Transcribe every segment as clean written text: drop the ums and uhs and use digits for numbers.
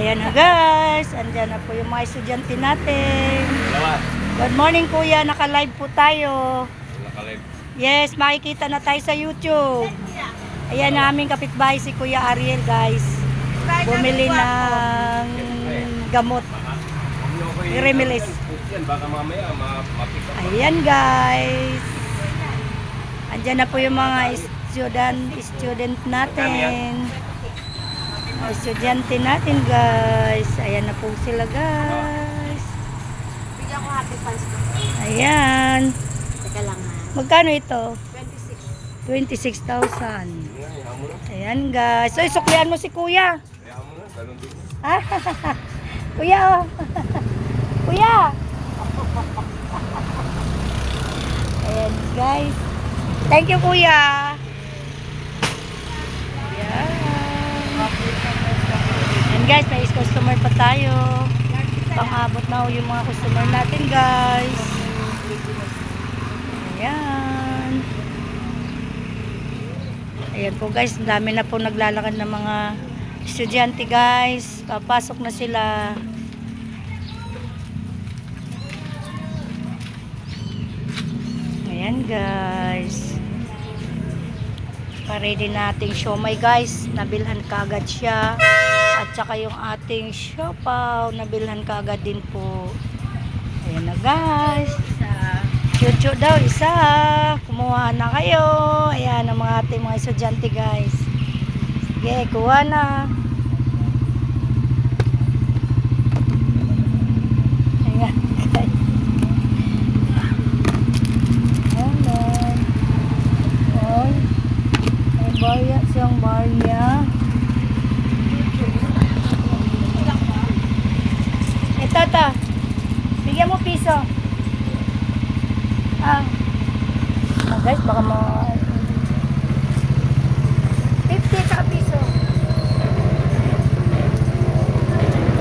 Ayan na guys, andyan na po yung mga estudyante natin. Good morning kuya, naka-live po tayo. Naka-live. Yes, makikita na tayo sa YouTube. Ayan namin kapitbahay si Kuya Ariel guys. Bumili ng gamot. Remilis. Baka mamaya ma-pick up. Ayan guys. Andyan na po yung mga student natin. Mga estudyante natin guys. Ayan na po sila guys. Bigyan ko happy fans ko. Ayan. Teka lang ha. Magkano ito? 26. 26,000. Ayan guys. So isuklian mo si kuya. Kaya mo na, ganun din. Ah, kuya oh. Kuya. Ayan guys. Thank you kuya. Ayan. Ayan guys, may customer pa tayo. Pang-abot na yung mga customer natin guys. Ayan. Ayan po guys, ang dami na po naglalakad ng mga estudyante guys. Papasok na sila. Ayan guys. Pa-ready nating siomay guys. Nabilhan kaagad siya. At saka yung ating siopaw, nabilhan kaagad din po. Ayan na guys. Chuchu daw, isa. Kumuha na kayo. Ayan ang mga ating mga estudyante guys. Sige, kuha na. Ayan guys. Ayan. Oy. May barya siyang barya. Ito, ito. Bigyan mo piso. Guys, baka mo 50 sa piso.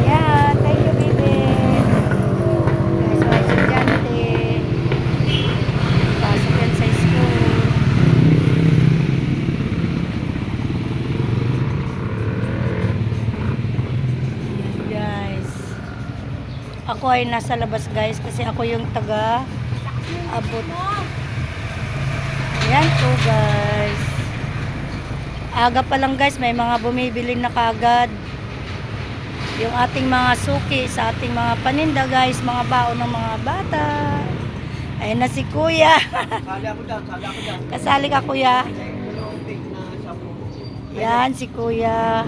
Ayan, thank you baby. Guys, mga estudyante. Pasok yan sa school. Ayan guys. Ako ay nasa labas guys kasi ako yung taga abot. Ayan po guys. Aga pa lang guys, may mga bumibili na kagad. Yung ating mga suki sa ating mga paninda guys, mga baon ng mga bata. Ayan na si kuya. Sali ako dyan, sali ako dyan. Kasali ka kuya. Yan si kuya.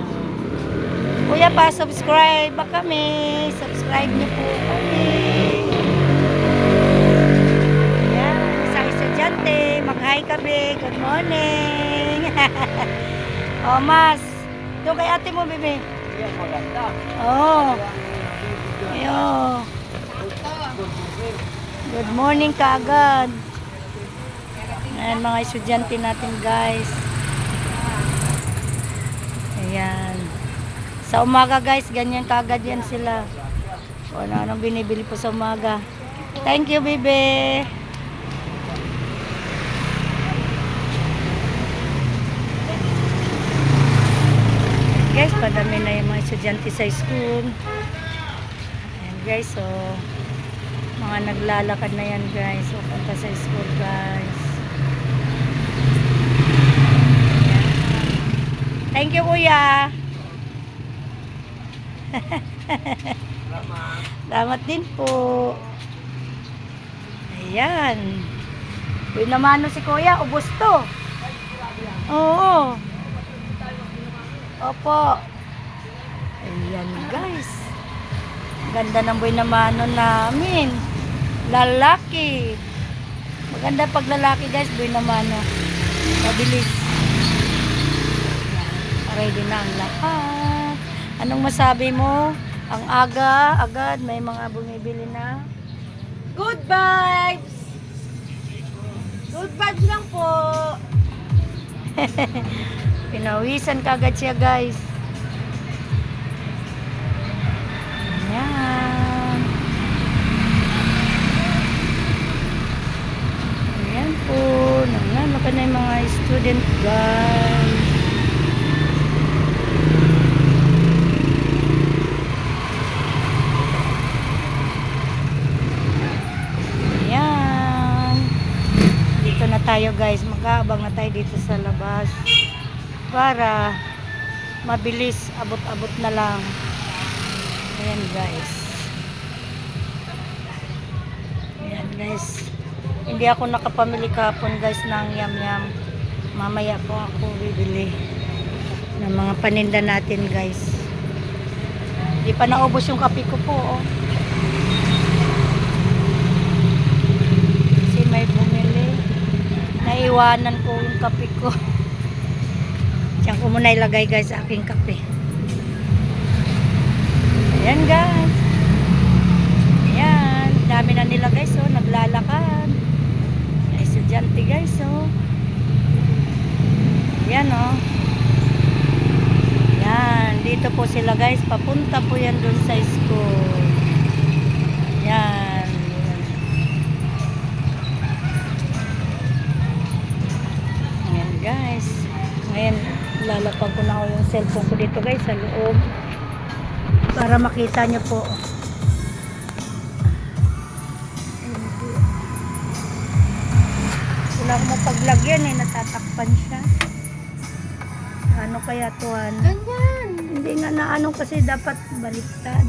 Kuya pa subscribe ba kami? Subscribe niyo po kami. Mag-hi kami. Good morning. Oh, mas. Doon kay ate mo, bebe. Yan, maganda. Oh. Ayo. Good morning kaagad. Ayan, mga estudyante natin, guys. Ayan. Sa umaga, guys, ganyan kaagad yan sila. O, ano binibili po sa umaga. Thank you, bebe. Guys, padami na yung mga estudyante sa school. Ayan guys, so mga naglalakad na yan guys. So, punta sa school guys. Ayan. Thank you kuya. Salamat din po. Ayan. Uy naman si kuya, ubos to. Oo. Opo. Ayan guys. Ganda ng buhay na mano namin. Lalaki. Maganda pag lalaki guys, buhay na mano. Mabilis. Ready na ang lahat. Anong masabi mo? Ang aga, agad may mga bumibili na. Good vibes! Good vibes lang po. Pinawisan kagad siya guys. Ayan. Ayan po. Nanganap na yung mga student guys. tayo guys. Mag-aabang na tayo dito sa labas. Para mabilis, abot-abot na lang. Ayan guys. Ayan guys. Hindi ako nakapamili kahapon guys ng yam-yam. Mamaya po ako bibili ng mga paninda natin guys. Hindi pa naubos yung kape ko po. Oh. Kasi may bumili. Naiwanan ko yung kape ko. Diyan ko muna ilagay guys sa aking kape. Ayan guys. Ayan. Dami na nila guys. Oh. Naglalakad. Ay, estudyante guys. Oh. Ayan oh. Ayan. Dito po sila guys. Papunta po yan dun sa school. Ayan. Ayan guys. Ngayon, lalapag ko na ako yung cellphone ko dito guys sa loob. Para makita nyo po. Wala akong mapaglagyan eh. Natatakpan siya. Ano kaya tuwan? Ganyan. Hindi nga na ano kasi dapat baliktad.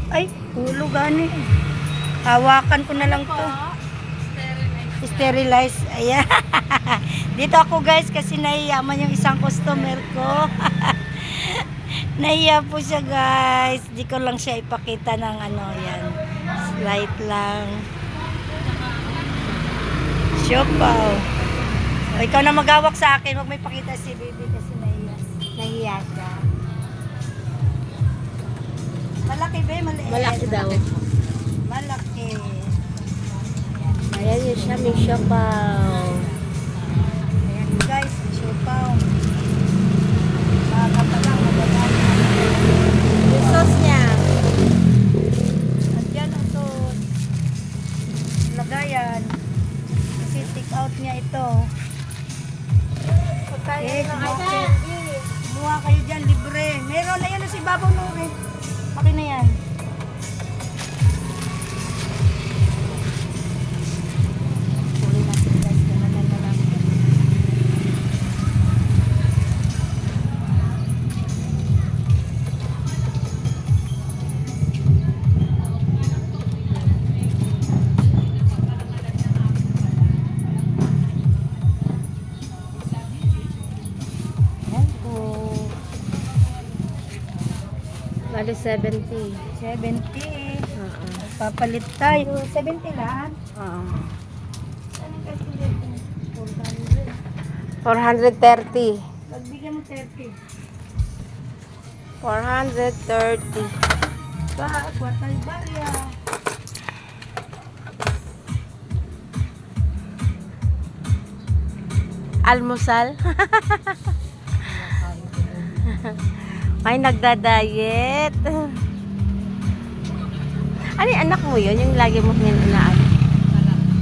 Ay, ulo gani. Hawakan ko na lang to. Sterilize. Ayan. Dito ako guys kasi naiyaman yung isang customer ko. Naiya po siya guys. Di ko lang siya ipakita ng ano yan. Slight lang. Siopaw. O, ikaw na magawak sa akin. Huwag may pakita si baby kasi naiya. Nahiya siya. Malaki ba? Maliit? Malaki daw. Malaki. Ayan yun siya, may siopaw. Ayan guys, siopaw. Baka pa lang, magagay. Yung sauce niya. Andyan ang sauce. Lagayan. Kasi take out niya ito. Pagkain Yes, ng bakit? Buha kayo dyan, libre. Meron, ayun na si Babaw Nuri. Okay na yan. Huli natin guys, gananan na lang. Ayan po. Bali 70. 70. Oo. Papalit tayo. 70 lahat. Oo. Ano kasi dito? 400. 430. Pagbigyan mo 30. 430. Ba, kwartal barya. Almusal. May nagda-diet. Ano yung anak mo yun? Yung lagi mo hinanaan?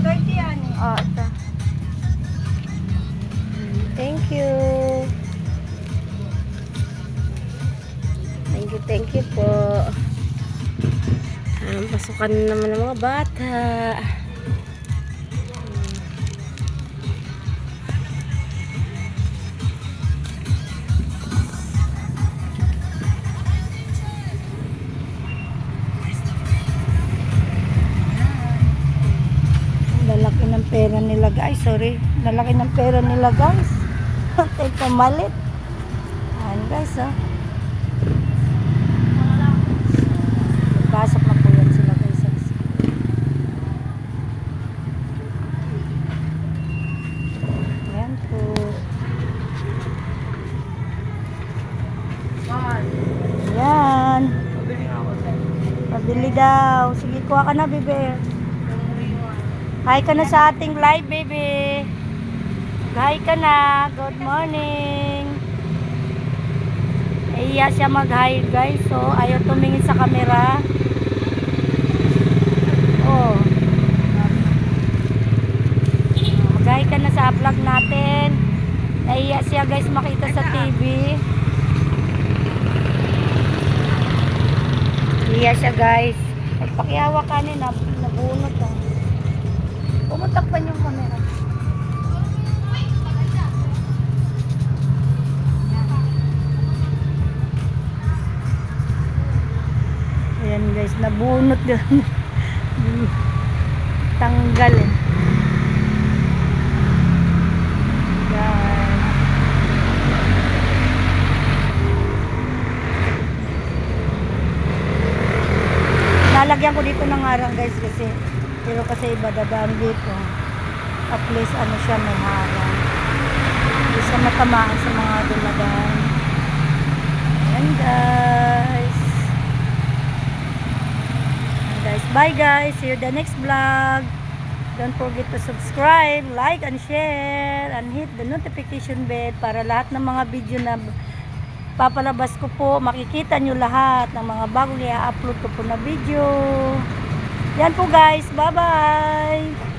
30 yan eh. Oo, ito. Thank you. Thank you po. Pasukan na naman ng mga bata. Lalaki ng pera nila guys. Sorry. Lalaki ng pera nila guys. Tay pamalit. Ayan guys oh. Pasok na po yan sila guys. Ayan po. Ayan. Pabili daw. Sige, kuha ka na, bebe. Hi ka na sa ating live, baby. Hi ka na. Good morning. Iya siya mag-hi, guys. So, ayaw tumingin sa camera. Oh. Mag-hi ka na sa vlog natin. Naiya siya, guys, siya guys. Pakihawa kanina, nabunot oh. Pumutakpan yung camera. Ayan guys, nabunot yun. Tanggal eh. Guys. Nalagyan ko dito ng harang guys pero kasi iba dadaan dito. At least ano siya may harang. Hindi siya matamaan sa mga dalagan. Ayan guys. Ayan guys. Bye guys. See you the next vlog. Don't forget to subscribe, like, and share, and hit the notification bell para lahat ng mga video na papalabas ko po, makikita nyo lahat ng mga bagong i-upload ko po na video. Yan po guys. Bye-bye!